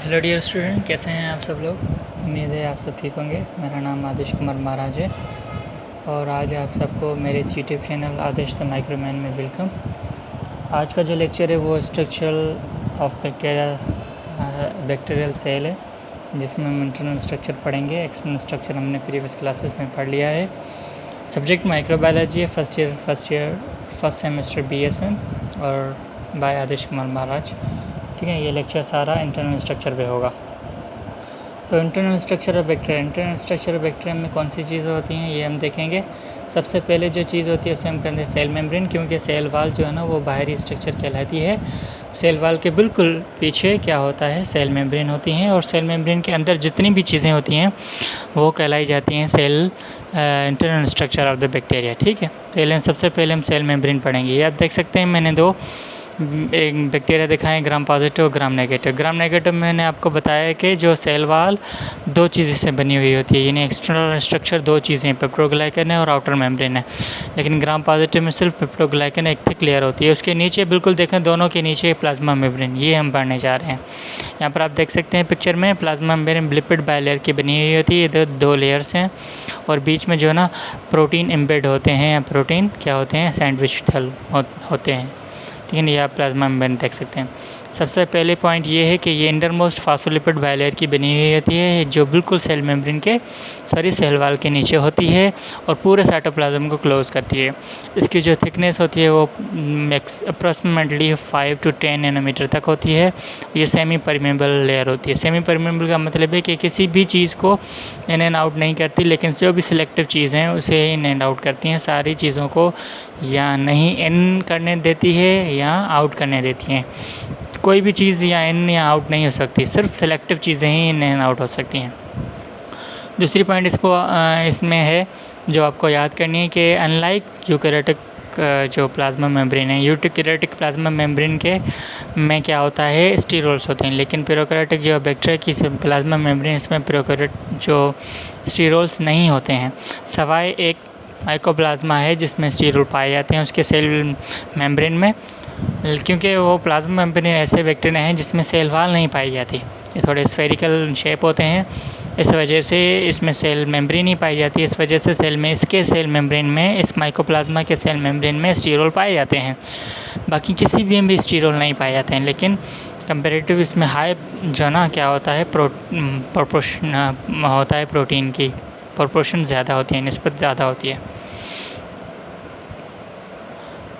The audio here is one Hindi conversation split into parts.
हेलो डियर स्टूडेंट, कैसे हैं आप सब लोग। उम्मीद है आप सब ठीक होंगे। मेरा नाम आदिश कुमार महाराज है और आज आप सबको मेरे इस यूट्यूब चैनल आदिश द माइक्रोमैन में वेलकम। आज का जो लेक्चर है वो स्ट्रक्चरल ऑफ बैक्टीरियल सेल है, जिसमें हम इंटरनल स्ट्रक्चर पढ़ेंगे। एक्सटर्नल स्ट्रक्चर हमने प्रीवियस क्लासेस में पढ़ लिया है। सब्जेक्ट माइक्रोबायोलॉजी है, फर्स्ट सेमेस्टर BSN और बाय आदिश कुमार महाराज। ठीक है, ये लेक्चर सारा इंटरनल स्ट्रक्चर पे होगा। So internal structure of bacteria में कौन सी चीज़ें होती हैं ये हम देखेंगे। सबसे पहले जो चीज़ होती है उसे हम कहते हैं सेल मेम्ब्रेन, क्योंकि सेल वाल जो है ना वो बाहरी स्ट्रक्चर कहलाती है। सेल वाल के बिल्कुल पीछे क्या होता है, सेल मेम्ब्रेन होती हैं, और सेल मेम्ब्रेन के अंदर जितनी भी चीज़ें होती हैं वो कहलाई जाती हैं cell internal structure of the bacteria. ठीक है, सबसे पहले हम सेल मेम्ब्रेन पढ़ेंगे। ये आप देख सकते हैं, मैंने दो एक बैक्टीरिया दिखाएं, ग्राम पॉजिटिव और ग्राम नेगेटिव। ग्राम नेगेटिव मैंने आपको बताया कि जो सेल वाल दो चीज़ों से बनी हुई होती है, यानी एक्सटर्नल स्ट्रक्चर दो चीज़ें, पेप्टोग्लाइकन है और आउटर मेम्ब्रेन है। लेकिन ग्राम पॉजिटिव में सिर्फ पेप्टोग्लाइकन एक थिक लेयर होती है। उसके नीचे बिल्कुल देखें, दोनों के नीचे प्लाज्मा मेम्ब्रेन, ये हम पढ़ने जा रहे हैं। यहाँ पर आप देख सकते हैं पिक्चर में, प्लाज्मा मेम्ब्रेन लिपिड बायलेयर की बनी हुई होती है। इधर दो लेयर्स हैं और बीच में जो है ना प्रोटीन एम्बेड होते हैं, या प्रोटीन क्या होते हैं, सैंडविच थल होते हैं। ठीक है, ये आप प्लाज्मा मेम्ब्रेन देख सकते हैं। सबसे पहले पॉइंट ये है कि ये इंडरमोस्ट फास्फोलिपिड बायलेयर की बनी हुई होती है, जो बिल्कुल सेल मेम्ब्रेन के सेल वाल के नीचे होती है और पूरे साइटोप्लाज्म को क्लोज करती है। इसकी जो थिकनेस होती है वो अप्रॉक्सीमेटली 5 to 10 नैनोमीटर तक होती है। ये सेमी परमेबल लेयर होती है। सेमी परमेबल का मतलब है कि किसी भी चीज़ को इन एंड आउट नहीं करती, लेकिन जो भी सिलेक्टिव चीज़ें हैं उसे इन एंड आउट करती हैं। सारी चीज़ों को या नहीं इन करने देती है या आउट करने देती हैं। कोई भी चीज़ या इन या आउट नहीं हो सकती, सिर्फ सेलेक्टिव चीज़ें ही इन एंड आउट हो सकती हैं। दूसरी पॉइंट इसमें है जो आपको याद करनी है कि अनलाइक यूकैरियोटिक जो प्लाज्मा मेम्ब्रेन है, यूकैरियोटिक प्लाज्मा मेम्ब्रेन के में क्या होता है, स्टीरोल्स होते हैं। लेकिन प्रोकैरियोटिक जो बैक्टीरिया की प्लाज्मा मेम्ब्रेन, इसमें प्रोकैरियोट जो स्टीरोल्स नहीं होते हैं, सवाए एक माइकोप्लाज्मा है जिसमें स्टीरोल पाए जाते हैं उसके सेल मेम्ब्रेन में। क्योंकि वो प्लाज्मा मेम्ब्रेन ऐसे बैक्टीरिया हैं जिसमें सेल वाल नहीं पाई जाती, ये थोड़े स्फेरिकल शेप होते हैं, इस वजह से इसमें सेल मेम्ब्रेन ही पाई जाती है। इस वजह से इसके सेल मेम्ब्रेन में, इस माइकोप्लाज्मा के सेल मेम्ब्रेन में स्टीरोल पाए जाते हैं। बाकी किसी भी स्टीरोल नहीं पाए जाते हैं। लेकिन कंपेरेटिव इसमें हाई जो ना क्या होता है, प्रोपोर्शन होता है, प्रोटीन की प्रोपोर्शन ज़्यादा होती है, निस्बत ज़्यादा होती है।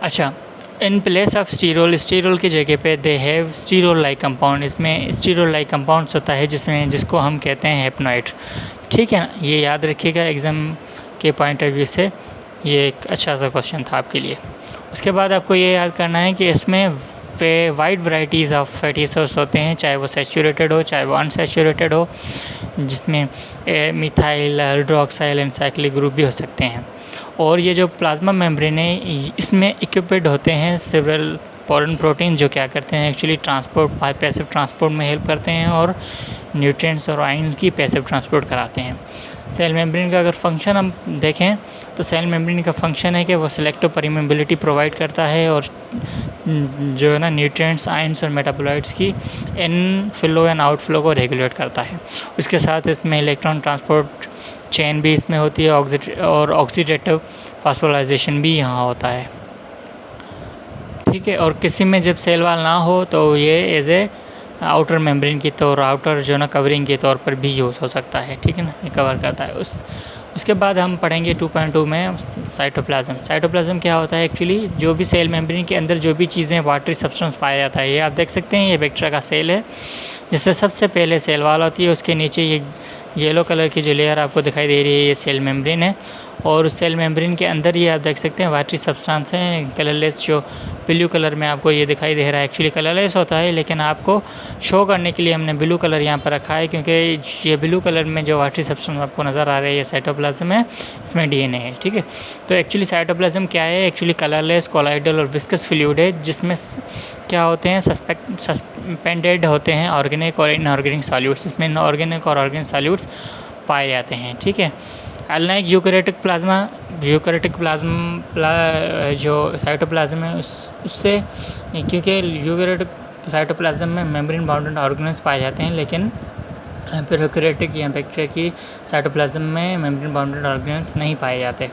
अच्छा, इन प्लेस ऑफ स्टीरोल की जगह पे they have sterol like compound. इसमें स्टीरोल लाइक कंपाउंड्स होता है जिसको हम कहते हैं हेप्नोइड। ठीक है ना, ये याद रखिएगा, एग्ज़ाम के पॉइंट ऑफ व्यू से ये एक अच्छा सा क्वेश्चन था आपके लिए। उसके बाद आपको ये याद करना है कि इसमें wide varieties of fatty acids होते हैं, चाहे वो सैचुरेटेड हो चाहे वो अनसैचुरेटेड हो, जिसमें methyl, hydroxyl and cyclic group भी हो सकते हैं। और ये जो प्लाज्मा मेम्ब्रेन है, इसमें इक्विप्ड होते हैं सेवरल फॉरेन प्रोटीन, जो क्या करते हैं एक्चुअली पैसिव ट्रांसपोर्ट में हेल्प करते हैं और न्यूट्रिएंट्स और आयंस की पैसिव ट्रांसपोर्ट कराते हैं। सेल मेम्ब्रेन का अगर फंक्शन हम देखें तो सेल मेम्ब्रेन का फंक्शन है कि वो सिलेक्टिव परमेबिलिटी प्रोवाइड करता है और जो है ना न्यूट्रिएंट्स, आयंस और मेटाबोलाइट्स की इन फ्लो एंड आउटफ्लो को रेगुलेट करता है। उसके साथ इसमें इलेक्ट्रॉन ट्रांसपोर्ट चेन भी इसमें होती है, और ऑक्सीडेटिव फॉस्फोराइलेशन भी यहाँ होता है। ठीक है, और किसी में जब सेल वाल ना हो तो ये एज ए आउटर मेम्ब्रेन की तौर, आउटर जो ना कवरिंग के तौर पर भी यूज़ हो सकता है। ठीक है ना, ये कवर करता है। उसके बाद हम पढ़ेंगे 2.2 में साइटोप्लाज्म। साइटोप्लाज्म क्या होता है एक्चुअली, जो भी सेल मेम्ब्रेन के अंदर जो भी चीज़ें वाटरी सब्सटेंस पाया जाता है। ये आप देख सकते हैं, ये बैक्टीरिया का सेल है जिससे सबसे पहले सेल वाल होती है, उसके नीचे ये येलो कलर की जो लेयर आपको दिखाई दे रही है, ये सेल मेम्ब्रेन है। और उस सेल मेम्ब्रेन के अंदर ये आप देख सकते हैं वाटरी सब्सटेंस हैं, कलरलेस, जो ब्लू कलर में आपको ये दिखाई दे रहा है। एक्चुअली कलरलेस होता है, लेकिन आपको शो करने के लिए हमने ब्लू कलर यहाँ पर रखा है, क्योंकि ये ब्लू कलर में जो वाटरी सब्सटेंस आपको नज़र आ रही है, ये साइटोप्लाज्म है, इसमें DNA है। ठीक है, तो एक्चुअली साइटोप्लाज्म क्या है, एक्चुअली कलरलेस, कोलाइडल और विस्कस फ्लूइड है, जिसमें क्या होते हैं, सस्पेंडेड होते हैं ऑर्गेनिक और इनऑर्गेनिक सॉल्यूट्स। इसमें इनऑर्गेनिक और ऑर्गेनिक सॉल्यूट्स पाए जाते हैं। ठीक है, अनलाइक यूकैरियोटिक प्लाज्मा जो साइटोप्लाज्म है उससे, क्योंकि यूकैरियोटिक तो साइटोप्लाज्म में मेम्ब्रेन बाउंडेड ऑर्गेनेल्स पाए जाते हैं, लेकिन प्रोकैरियोटिक या बैक्टीरिया की साइटोप्लाज्म में मेम्ब्रेन बाउंडेड ऑर्गेनेल्स नहीं पाए जाते।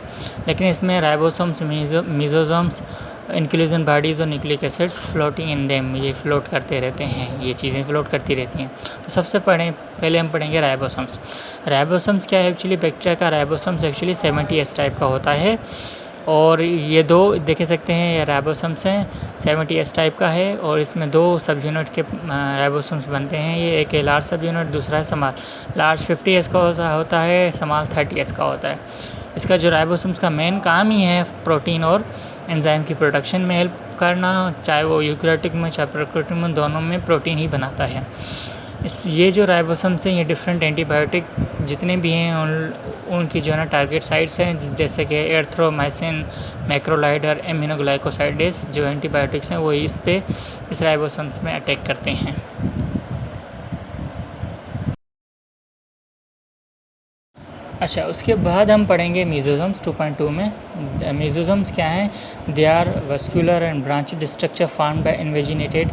लेकिन इसमें राइबोसोम्स, मेसोसोम्स, इंक्लूजन बॉडीज़ और nucleic acid floating in them, ये फ्लोट करते रहते हैं, ये चीज़ें फ्लोट करती रहती हैं। तो सबसे पहले हम पढ़ेंगे राइबोसोम्स। राइबोसोम्स क्या है? एक्चुअली बैक्टीरिया का राइबोसोम्स एक्चुअली 70S टाइप का होता है, और ये दो देख सकते हैं, ये राइबोसोम्स हैं, 70S टाइप का है, और इसमें दो सब यूनिट के राइबोसोम्स बनते हैं। ये एक है लार्ज सब यूनिट, दूसरा है स्मॉल। लार्ज 50S का होता है, स्मॉल 30S का होता है। इसका जो राइबोसोम्स का मेन काम ही है प्रोटीन और एंजाइम की प्रोडक्शन में हेल्प करना, चाहे वो यूकैरियोटिक में चाहे प्रोकैरियोटिक में, दोनों में प्रोटीन ही बनाता है। ये जो राइबोसोम्स हैं, ये डिफरेंट एंटीबायोटिक जितने भी हैं उनकी जो है ना टारगेट साइट्स हैं, जैसे कि एरिथ्रोमाइसिन, मैक्रोलाइड और एमिनोग्लाइकोसाइडेज जो एंटीबायोटिक्स हैं, वो इस राइबोसोम्स में अटैक करते हैं। अच्छा, उसके बाद हम पढ़ेंगे मेसोसोम्स 2.2 में। मेसोसोम्स क्या हैं? They are vascular and branched structure formed by invaginated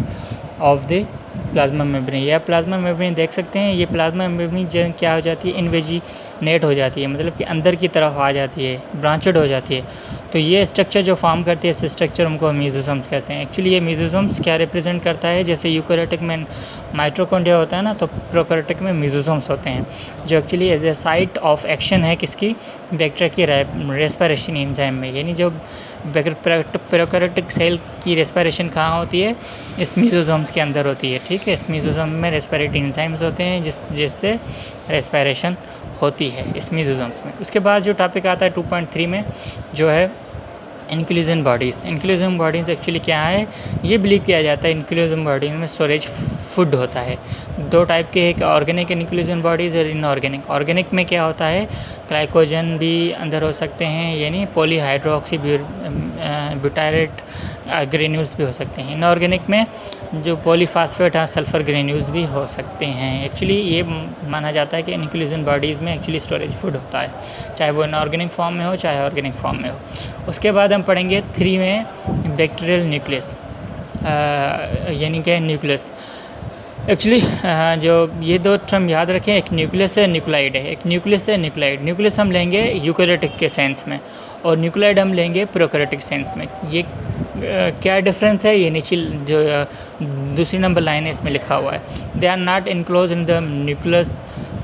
of the plasma membrane. या प्लाज्मा मेम्ब्रेन देख सकते हैं, ये प्लाज्मा मेम्ब्रेन क्या हो जाती है? इन्वेजिनेट हो जाती है, मतलब कि अंदर की तरफ आ जाती है, ब्रांचेड हो जाती है। तो ये स्ट्रक्चर जो फॉर्म करती है, इस स्ट्रक्चर हमको मेसोसोम्स कहते हैं। एक्चुअली ये मेसोसोम्स क्या रिप्रेजेंट करता है? जैसे यूकैरियोटिक में माइटोकॉन्ड्रिया होता है ना, तो प्रोकैरियोटिक में मेसोसोम्स होते हैं, जो actually as a site of action है किसकी? बैक्टीरिया की रेस्पिरेशन एंजाइम में। यानी जो प्रोकैरियोटिक सेल की रेस्पिरेशन कहाँ होती है? इस मेसोसोम्स के अंदर होती है, ठीक है। इस मेसोसोम में रेस्पिरेटरी एंजाइम्स होते हैं जिससे रेस्पिरेशन होती है इस मेसोसोम्स में। उसके बाद जो टॉपिक आता है 2.3 में, जो है inclusion bodies. Inclusion bodies actually क्या है? ये बिलीव किया जाता है इंक्लूजन बॉडीज़ में स्टोरेज फूड होता है। दो टाइप के, एक ऑर्गेनिक इंक्लूजन बॉडीज़ और इनऑर्गेनिक। ऑर्गेनिक में क्या होता है? ग्लाइकोजन भी अंदर हो सकते हैं, यानी पॉलीहाइड्रोक्सी ब्यूटारेट ग्रेन्यूल्स भी हो सकते हैं। इनऑर्गेनिक में जो पॉलीफास्फेट सल्फर ग्रेन्यूल्स भी हो सकते हैं। एक्चुअली ये माना जाता है कि इंक्लूजन बॉडीज़ में एक्चुअली स्टोरेज फूड होता है, चाहे वो इनऑर्गेनिक फॉर्म में हो चाहे ऑर्गेनिक फॉर्म में हो। उसके बाद हम पढ़ेंगे 3 में बैक्टीरियल न्यूक्लियस, यानी कि न्यूक्लियस। एक्चुअली जो ये दो टर्म याद रखें, एक न्यूक्लियस है, न्यूक्लाइड है। एक न्यूक्लियस है, न्यूक्लाइड। न्यूक्लियस हम लेंगे यूकैरियोटिक के सेंस में, और न्यूक्लाइड हम लेंगे प्रोकैरियोटिक सेंस में। ये क्या डिफरेंस है? ये नीचे जो दूसरी नंबर लाइन है इसमें लिखा हुआ है, they are not enclose in the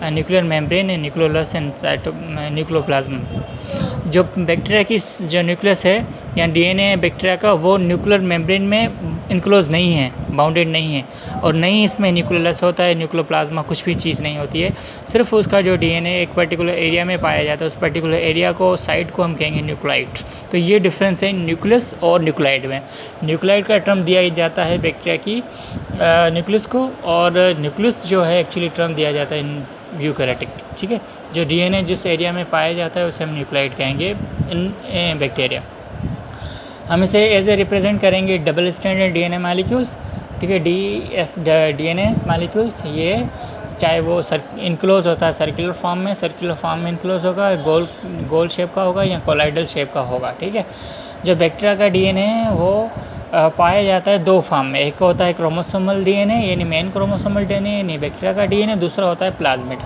nuclear membrane and nucleolus and nucleoplasm. जो बैक्टीरिया की जो न्यूक्लियस है या डीएनए है बैक्टीरिया का, वो न्यूक्लियर मेम्ब्रेन में इनक्लोज नहीं है, बाउंडेड नहीं है, और नहीं इसमें न्यूक्लियोलस होता है, न्यूक्लियोप्लाज्मा कुछ भी चीज़ नहीं होती है। सिर्फ उसका जो डीएनए एक पर्टिकुलर एरिया में पाया जाता है, उस पर्टिकुलर एरिया को, साइट को हम कहेंगे न्यूक्लाइड। तो ये डिफरेंस है न्यूक्लियस और न्यूक्लाइड में। न्यूक्लाइड का टर्म दिया जाता है बैक्टीरिया की न्यूक्लियस को, और न्यूक्लियस जो है एक्चुअली टर्म दिया जाता है यूकैरियोटिक, ठीक है। जो डीएनए जिस एरिया में पाया जाता है उसे हम न्यूक्लाइड कहेंगे इन बैक्टीरिया। हम इसे एज ए रिप्रेजेंट करेंगे डबल स्ट्रैंडेड डीएनए मॉलिक्यूल्स, ठीक है, डीएनए मॉलिक्यूल्स। ये चाहे वो इनक्लोज होता है सर्कुलर फॉर्म में इनक्लोज होगा, गोल शेप का होगा या कोलाइडल शेप का होगा, ठीक है। जो बैक्टीरिया का डीएनए है वो पाया जाता है दो फॉर्म में। एक होता है क्रोमोसोमल डीएनए, यानी मेन क्रोमोसोमल डीएनए यानी बैक्टीरिया का डीएनए। दूसरा होता है प्लाज्मिड।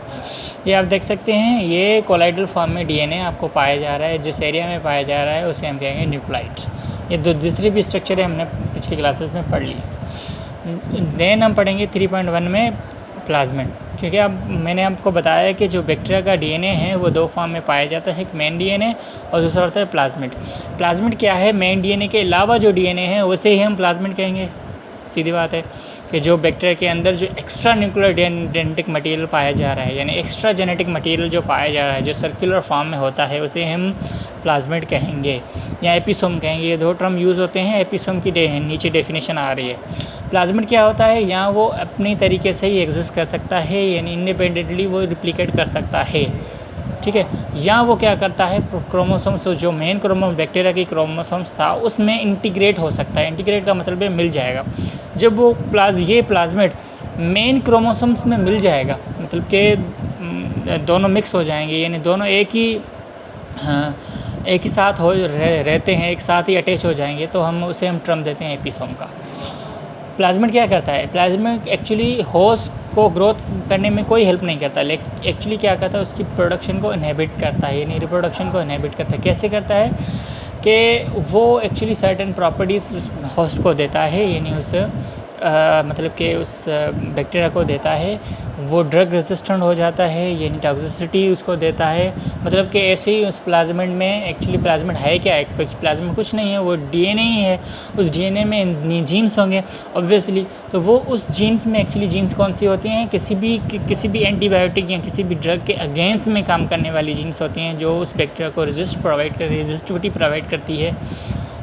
ये आप देख सकते हैं, ये कोलाइडल फॉर्म में डीएनए आपको पाया जा रहा है, जिस एरिया में पाया जा रहा है उसे हम कहेंगे न्यूक्लाइड। ये दूसरी भी स्ट्रक्चर है, हमने पिछली क्लासेस में पढ़ ली। देन हम पढ़ेंगे 3.1 में प्लाज्मिड, क्योंकि अब मैंने आपको बताया कि जो बैक्टीरिया का डीएनए है वो दो फॉर्म में पाया जाता है, एक मेन डीएनए और दूसरा होता है प्लाज्मिड। प्लाज्मिड क्या है? मेन डीएनए के अलावा जो डीएनए है उसे ही हम प्लाज्मिड कहेंगे। सीधी बात है कि जो बैक्टीरिया के अंदर जो एक्स्ट्रा न्यूक्लियर जेनेटिक मटेरियल पाया जा रहा है, यानी एक्स्ट्रा जेनेटिक मटेरियल जो पाया जा रहा है, जो सर्कुलर फॉर्म में होता है, उसे हम प्लाज्मिड कहेंगे या एपिसोम कहेंगे। ये दो टर्म यूज़ होते हैं। एपिसोम की नीचे डेफिनेशन आ रही है। प्लाज्मिड क्या होता है? यहाँ वो अपनी तरीके से ही एग्जिस्ट कर सकता है, यानी इंडिपेंडेंटली वो रिप्लिकेट कर सकता है, ठीक है। यहाँ वो क्या करता है? क्रोमोसोम्स, जो मेन बैक्टीरिया की क्रोमोसोम्स था उसमें इंटीग्रेट हो सकता है। इंटीग्रेट का मतलब है मिल जाएगा। जब वो ये प्लाज्मिड मेन क्रोमोसोम्स में मिल जाएगा, मतलब कि दोनों मिक्स हो जाएंगे, यानी दोनों एक ही साथ रहते हैं, एक साथ ही अटैच हो जाएंगे, तो हम टर्म देते हैं एपिसोम का। प्लाज्मिड क्या करता है, प्लाज्मिड एक्चुअली होस्ट को ग्रोथ करने में कोई हेल्प नहीं करता, लेकिन एक्चुअली क्या करता है, उसकी प्रोडक्शन को इनहिबिट करता है, यानी रिप्रोडक्शन को इनहिबिट करता है। कैसे करता है कि वो एक्चुअली सर्टेन प्रॉपर्टीज़ उस होस्ट को देता है, यानी उस मतलब कि उस बैक्टीरिया को देता है, वो ड्रग रेजिस्टेंट हो जाता है, यानी टॉक्सिसिटी उसको देता है। मतलब कि ऐसे ही उस प्लाज्मिड में, एक्चुअली प्लाज्मिड है क्या, एक प्लाज्मिड कुछ नहीं है, वो डीएनए ही है। उस डीएनए में जीन्स होंगे ऑब्वियसली, तो वो उस जीन्स में एक्चुअली जीन्स कौन सी होती हैं, किसी भी एंटीबायोटिक या किसी भी ड्रग के अगेंस्ट में काम करने वाली जीन्स होती हैं, जो उस बैक्टीरिया को रेजिस्टिविटी प्रोवाइड करती है,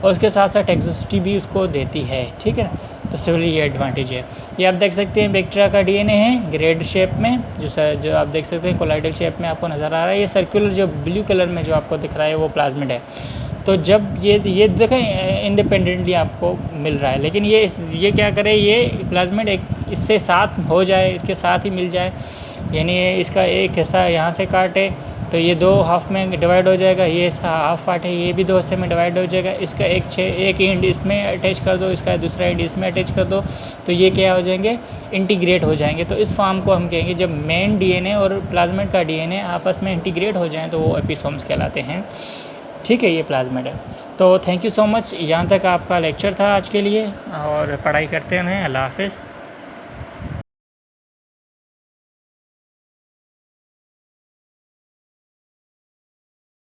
और उसके साथ साथ टॉक्सिसिटी भी उसको देती है। ठीक है, तो सिमिलरली ये एडवांटेज है। ये आप देख सकते हैं बैक्टीरिया का डीएनए है ग्रेड शेप में, जो आप देख सकते हैं कोलाइडल शेप में आपको नज़र आ रहा है। ये सर्कुलर जो ब्लू कलर में जो आपको दिख रहा है वो प्लाज्मिड है। तो जब ये देखें इंडिपेंडेंटली आपको मिल रहा है, लेकिन ये क्या करे, ये प्लाज्मिड एक इससे साथ हो जाए, इसके साथ ही मिल जाए, यानी इसका एक हिस्सा यहाँ से काटे तो ये 2 हाफ में डिवाइड हो जाएगा, ये हाफ पार्ट है, ये भी 2 हिस्से में डिवाइड हो जाएगा। इसका एक एंड इसमें अटैच कर दो, इसका दूसरा एंड इसमें अटैच कर दो, तो ये क्या हो जाएंगे, इंटीग्रेट हो जाएंगे। तो इस फॉर्म को हम कहेंगे, जब मेन डीएनए और प्लाज्मिड का डीएनए आपस में इंटीग्रेट हो जाएं तो वो एपिसोम्स कहलाते हैं। ठीक है, ये प्लाज्मिड है। तो थैंक यू सो मच, यहाँ तक आपका लेक्चर था आज के लिए, और पढ़ाई करते रहें। अल्लाह हाफ़िज़।